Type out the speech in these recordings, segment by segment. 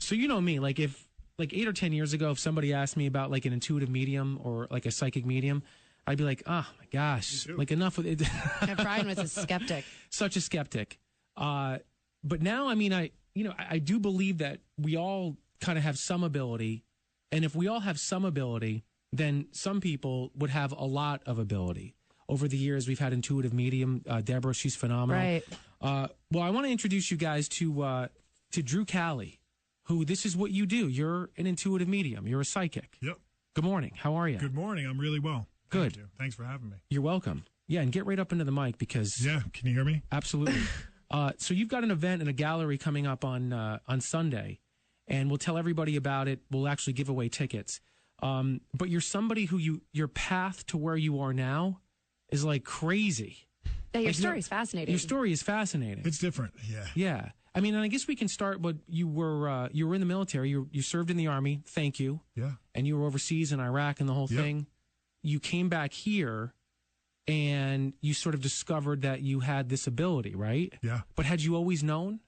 So you know me, like 8 or 10 years ago, if somebody asked me about like an intuitive medium or like a psychic medium, I'd be like, oh my gosh, like enough with it. Brian was a skeptic. Such a skeptic. But now, I mean, I do believe that we all kind of have some ability. And if we all have some ability, then some people would have a lot of ability. Over the years, we've had intuitive medium. Deborah, she's phenomenal. Right. Well, I want to introduce you guys to Drew Cali, who this is what you do. You're an intuitive medium. You're a psychic. Yep. Good morning. How are you? Good morning. I'm really well. Good. Thank you. Thanks for having me. You're welcome. Yeah, and get right up into the mic because... Yeah, can you hear me? Absolutely. So you've got an event in a gallery coming up on Sunday, and we'll tell everybody about it. We'll actually give away tickets. But you're somebody who your path to where you are now is like crazy. Yeah, your story is fascinating. Your story is fascinating. It's different. Yeah. Yeah. I mean, and I guess we can start. But you were in the military. You served in the Army. Thank you. Yeah. And you were overseas in Iraq and the whole thing. You came back here, and you sort of discovered that you had this ability, right? Yeah. But had you always known?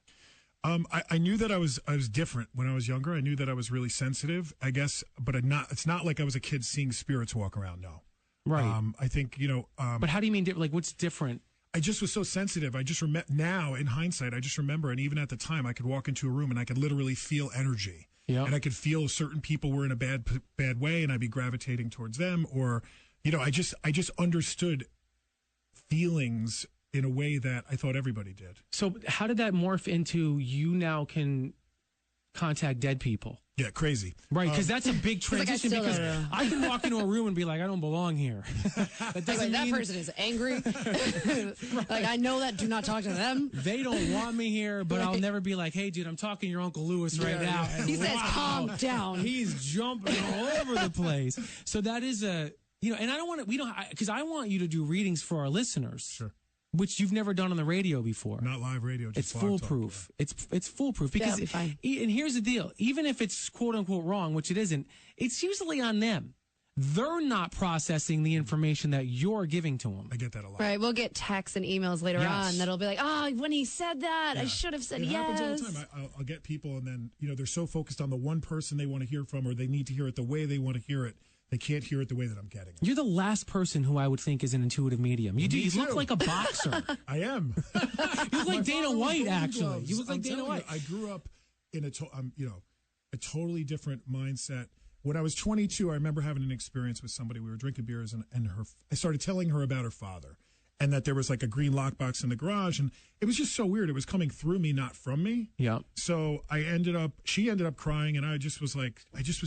I knew that I was different when I was younger. I knew that I was really sensitive, I guess, but it's not like I was a kid seeing spirits walk around. No. Right. I think, but how do you mean, like, what's different? I just was so sensitive. I just now, in hindsight, I just remember, and even at the time, I could walk into a room and I could literally feel energy. Yeah. And I could feel certain people were in a bad way, and I'd be gravitating towards them. Or, I just understood feelings in a way that I thought everybody did. So how did that morph into you now can contact dead people? Yeah, crazy. Right, because that's a big transition. Like, because I can walk into a room and be like, I don't belong here. That doesn't that mean person is angry. Like, I know that. Do not talk to them. they don't want me here, but I'll never be like, hey, dude, I'm talking to your Uncle Lewis right now. Yeah. He says, calm down. He's jumping all over the place. So that is and I don't want to, because I want you to do readings for our listeners. Sure. Which you've never done on the radio before. Not live radio. Just it's foolproof. Yeah. It's foolproof because, be fine. And here's the deal: even if it's quote unquote wrong, which it isn't, it's usually on them. They're not processing the information that you're giving to them. I get that a lot. Right. We'll get texts and emails later on that'll be like, when he said that, I should have said it yes. happens all the time. I'll get people, and then they're so focused on the one person they want to hear from, or they need to hear it the way they want to hear it. They can't hear it the way that I'm getting it. You're the last person who I would think is an intuitive medium. You look like a boxer. I am. You look like Dana White, actually. You look like Dana White. I grew up in a totally different mindset. When I was 22, I remember having an experience with somebody. We were drinking beers, and I started telling her about her father, and that there was like a green lockbox in the garage, and it was just so weird. It was coming through me, not from me. Yeah. So she ended up crying, and I just was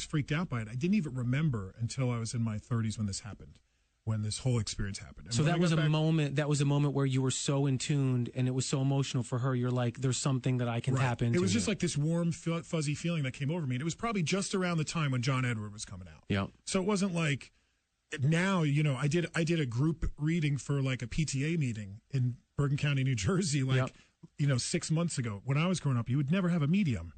freaked out by it. I didn't even remember until I was in my 30s when this happened, when this whole experience happened. And so that was a moment. That was a moment where you were so in tuned, and it was so emotional for her. You're like, there's something that I can tap into. It was just like this warm, fuzzy feeling that came over me, and it was probably just around the time when John Edward was coming out. Yeah. So it wasn't like. Now, I did a group reading for like a PTA meeting in Bergen County, New Jersey, 6 months ago. When I was growing up, you would never have a medium,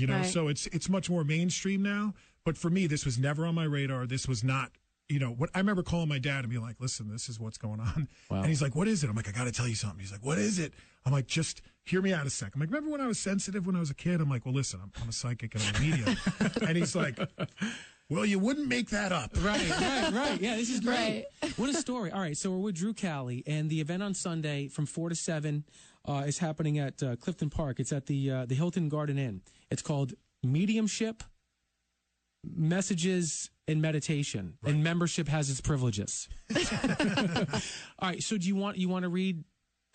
Right. So it's much more mainstream now. But for me, this was never on my radar. This was not, what I remember calling my dad and being like, listen, this is what's going on. Wow. And he's like, what is it? I'm like, I got to tell you something. He's like, what is it? I'm like, just hear me out a sec. I'm like, remember when I was sensitive when I was a kid? I'm like, well, listen, I'm a psychic and I'm a medium. And he's like, well, you wouldn't make that up. Right. Yeah, this is great. Right. What a story. All right, so we're with Drew Cali, and the event on Sunday from 4 to 7 is happening at Clifton Park. It's at the Hilton Garden Inn. It's called Mediumship, Messages, and Meditation, right. And membership has its privileges. All right, so do you want to read?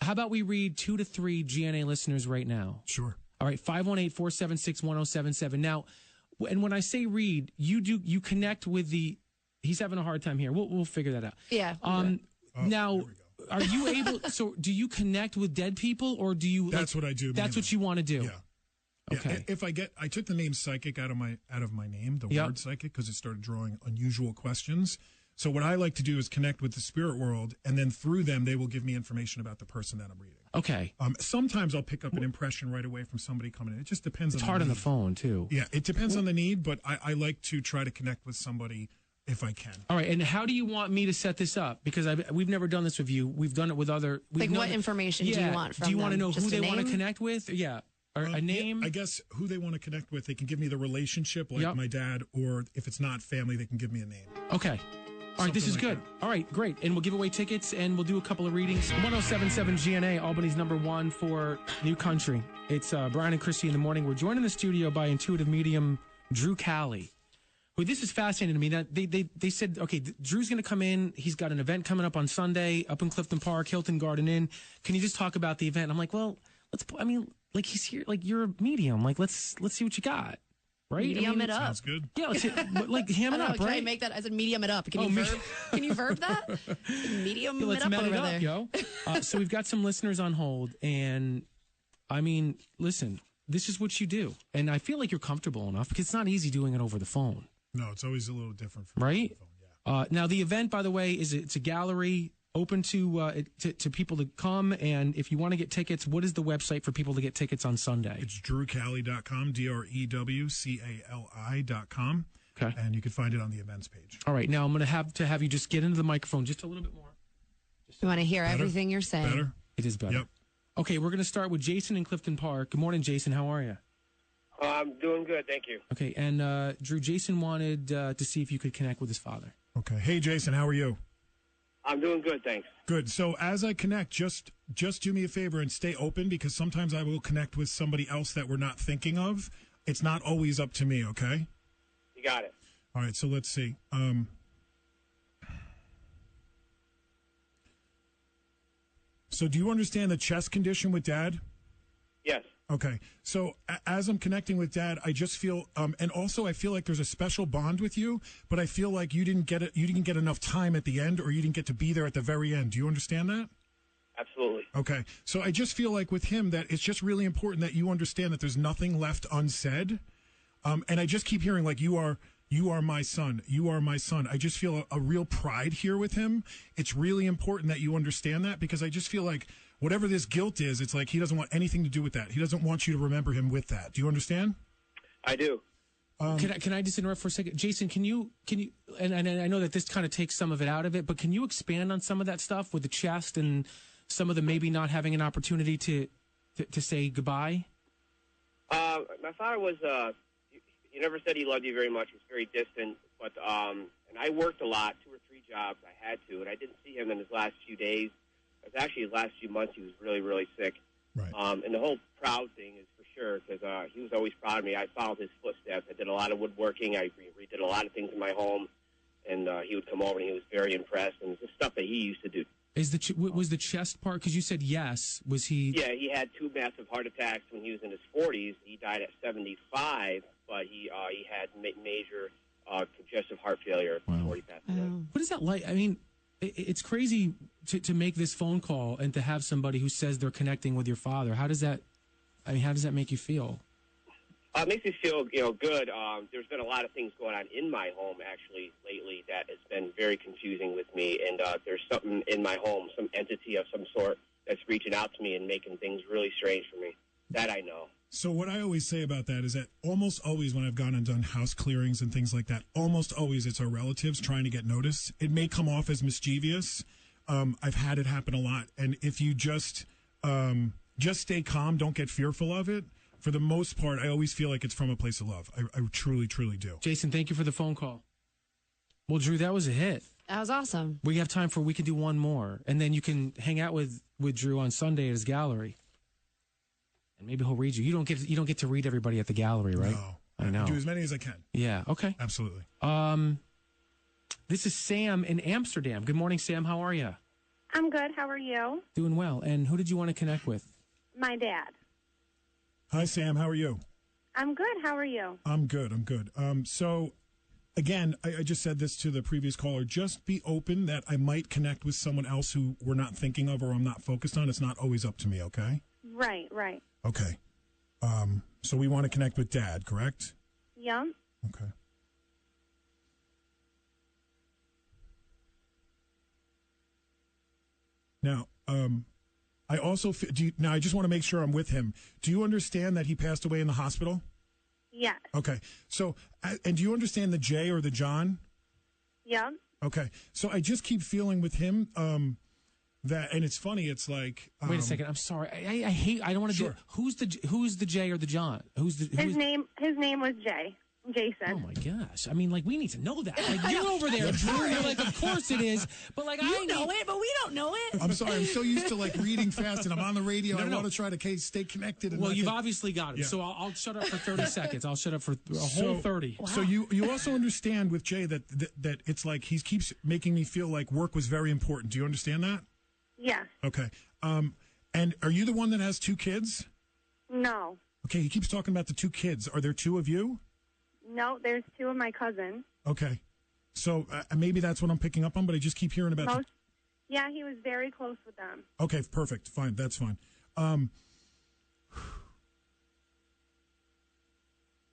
How about we read 2 to 3 GNA listeners right now? Sure. All right, 518-476-1077. Now, and when I say read, you connect with he's having a hard time here. We'll figure that out. Yeah. Now, are you able? So, do you connect with dead people, or do you? That's what I do. That's what you want to do. Yeah. Okay. Yeah. I took the name psychic out of my name, the word psychic, because it started drawing unusual questions. So what I like to do is connect with the spirit world, and then through them, they will give me information about the person that I'm reading. Okay. Sometimes I'll pick up an impression right away from somebody coming in. It just depends. It's on hard the on need. the phone too. Yeah, it depends on the need, but I like to try to connect with somebody if I can. All right, and how do you want me to set this up? Because we've never done this with you. We've done it with other. What information do you want from them? Do you want to know Just who they want to name? connect with? Yeah. or a name? Yeah, I guess who they want to connect with, they can give me the relationship, like Yep. my dad, or if it's not family, they can give me a name. Okay. All right, this is Something good. like All right, great. And we'll give away tickets, and we'll do a couple of readings. 107.7 GNA, Albany's #1 for New Country. It's Brian and Chrissy in the morning. We're joined in the studio by intuitive medium Drew Cali. Who, this is fascinating to me. That they said, okay, Drew's going to come in. He's got an event coming up on Sunday up in Clifton Park, Hilton Garden Inn. Can you just talk about the event? I'm like, well, like he's here. Like, you're a medium. Like, let's see what you got. Right? Medium it up. Sounds good. Yeah, let's like ham it I don't know, up, can right? I make that as a medium it up? Can you verb that? Medium Let's it up man over it up, there. yo. So we've got some listeners on hold, and I mean, listen, this is what you do, and I feel like you're comfortable enough because it's not easy doing it over the phone, No, it's always a little different from right? the phone, yeah. Now the event, by the way, it's a gallery open to people to come, and if you want to get tickets, what is the website for people to get tickets on Sunday? It's drewcali.com, DREWCALI.com. Okay. And you can find it on the events page. All right, now I'm going to have you just get into the microphone just a little bit more. You want to hear Better? everything you're saying. Better? It is better. Yep. Okay, we're going to start with Jason in Clifton Park. Good morning, Jason. How are you? I'm doing good, thank you. Okay, and Drew, Jason wanted to see if you could connect with his father. Okay. Hey, Jason, how are you? I'm doing good, thanks. Good. So as I connect, just do me a favor and stay open, because sometimes I will connect with somebody else that we're not thinking of. It's not always up to me, okay? You got it. All right, so let's see. So do you understand the chest condition with Dad? Yes. Okay. So as I'm connecting with Dad, I just feel, and also I feel like there's a special bond with you, but I feel like you didn't get it. You didn't get enough time at the end, or you didn't get to be there at the very end. Do you understand that? Absolutely. Okay. So I just feel like with him that it's just really important that you understand that there's nothing left unsaid. And I just keep hearing like, you are my son. You are my son. I just feel a real pride here with him. It's really important that you understand that, because I just feel like whatever this guilt is, it's like he doesn't want anything to do with that. He doesn't want you to remember him with that. Do you understand? I do. Can I just interrupt for a second? Jason, can you, and I know that this kind of takes some of it out of it, but can you expand on some of that stuff with the chest and some of the maybe not having an opportunity to say goodbye? My father was, he never said he loved you very much. He was very distant, but, and I worked a lot, 2 or 3 jobs. I had to, and I didn't see him in his last few days. It was actually his last few months. He was really, really sick. Right. And the whole proud thing is for sure, because he was always proud of me. I followed his footsteps. I did a lot of woodworking. I redid a lot of things in my home, and he would come over and he was very impressed. And it was the stuff that he used to do. Was the chest part, because you said yes, was he? Yeah, he had 2 massive heart attacks when he was in his 40s. He died at 75, but he had major congestive heart failure before he passed away. What is that like? I mean, it's crazy to make this phone call and to have somebody who says they're connecting with your father. How does that make you feel? It makes me feel, good. There's been a lot of things going on in my home, actually, lately that has been very confusing with me. And there's something in my home, some entity of some sort that's reaching out to me and making things really strange for me. That I know. So what I always say about that is that almost always when I've gone and done house clearings and things like that, almost always it's our relatives trying to get noticed. It may come off as mischievous. I've had it happen a lot. And if you just stay calm, don't get fearful of it. For the most part, I always feel like it's from a place of love. I truly, truly do. Jason, thank you for the phone call. Well, Drew, that was a hit. That was awesome. We have time we can do one more, and then you can hang out with Drew on Sunday at his gallery, and maybe he'll read you. You don't get to read everybody at the gallery, right? No, I know. do as many as I can. Yeah. Okay. Absolutely. This is Sam in Amsterdam. Good morning, Sam. How are you? I'm good. How are you? Doing well. And who did you want to connect with? My dad. Hi, Sam. How are you? I'm good. How are you? I'm good. So, again, I just said this to the previous caller. Just be open that I might connect with someone else who we're not thinking of or I'm not focused on. It's not always up to me, okay? Right. Okay. So we want to connect with Dad, correct? Yeah. Okay. Now, I also now I just want to make sure I'm with him. Do you understand that he passed away in the hospital? Yes. Okay. So, and do you understand the J or the John? Yeah. Okay. So I just keep feeling with him, that, and it's funny. It's like wait a second. I'm sorry. I hate. I don't want to Sure. do. Who's the Jay or the John? His name was Jason. Oh my gosh! I mean, like, we need to know that. Like, you're over there, Drew. You're like, of course it is. But like, You know it, but we don't know it. I'm sorry. I'm so used to like reading fast, and I'm on the radio. I want to try to stay connected. And well, you've obviously got it. Yeah. So I'll shut up for 30 seconds. I'll shut up for a whole 30. Wow. So you also understand with Jay that it's like he keeps making me feel like work was very important. Do you understand that? Yes. Okay. And are you the one that has 2 kids? No. Okay. He keeps talking about the 2 kids. Are there 2 of you? No, there's 2 of my cousins. Okay. So maybe that's what I'm picking up on, but I just keep hearing about Yeah, he was very close with them. Okay, perfect. Fine. That's fine. And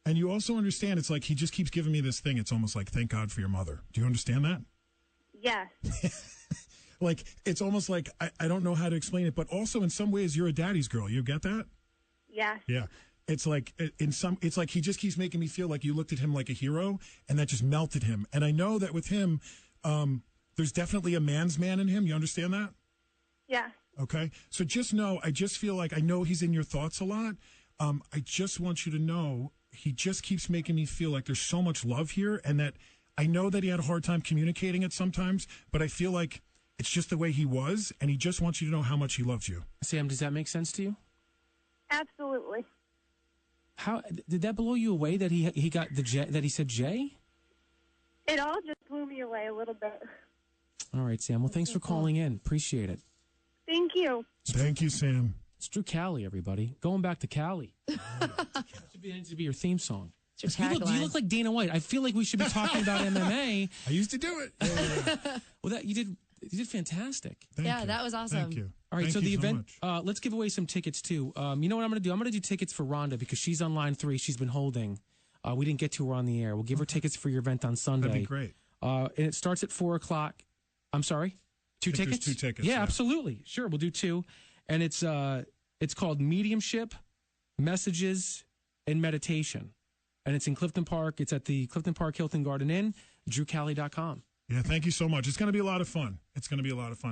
you also understand it's like he just keeps giving me this thing. It's almost like, thank God for your mother. Do you understand that? Yes. Like, it's almost like, I don't know how to explain it, but also in some ways you're a daddy's girl. You get that? Yes. Yeah. It's like it's like he just keeps making me feel like you looked at him like a hero, and that just melted him. And I know that with him, there's definitely a man's man in him. You understand that? Yeah. Okay. So just know, I just feel like I know he's in your thoughts a lot. I just want you to know he just keeps making me feel like there's so much love here, and that I know that he had a hard time communicating it sometimes, but I feel like it's just the way he was, and he just wants you to know how much he loves you. Sam, does that make sense to you? Absolutely. How did that blow you away that he got the J, that he said Jay? It all just blew me away a little bit. All right, Sam. Well, thanks for calling in. Appreciate it. Thank you. Thank you, Sam. It's Drew Cali, everybody. Going back to Cali. It needs to be your theme song. You look like Dana White. I feel like we should be talking about MMA. I used to do it. Yeah. Well, you did fantastic. Thank you. That was awesome. Thank you. All right, Thank so the you event, let's give away some tickets, too. You know what I'm going to do? I'm going to do tickets for Rhonda because she's on line 3. She's been holding. We didn't get to her on the air. We'll give her tickets for your event on Sunday. That'd be great. And it starts at 4 o'clock. I'm sorry? 2 tickets? 2 tickets. Yeah, absolutely. Sure, we'll do 2. And it's called Mediumship, Messages, and Meditation. And it's in Clifton Park. It's at the Clifton Park Hilton Garden Inn, drewcali.com. Yeah, thank you so much. It's going to be a lot of fun.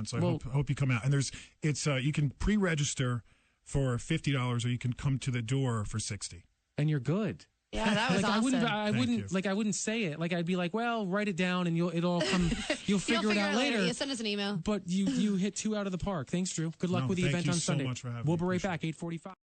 So I hope you come out. And you can pre-register for $50, or you can come to the door for $60. And you're good. Yeah, that was awesome. I wouldn't say it. Like, I'd be like, well, write it down and it'll come. You'll figure it out later. You send us an email. But you hit 2 out of the park. Thanks, Drew. Good luck with the event on Sunday. Thank you so much for having me. We'll be right back. 8:45.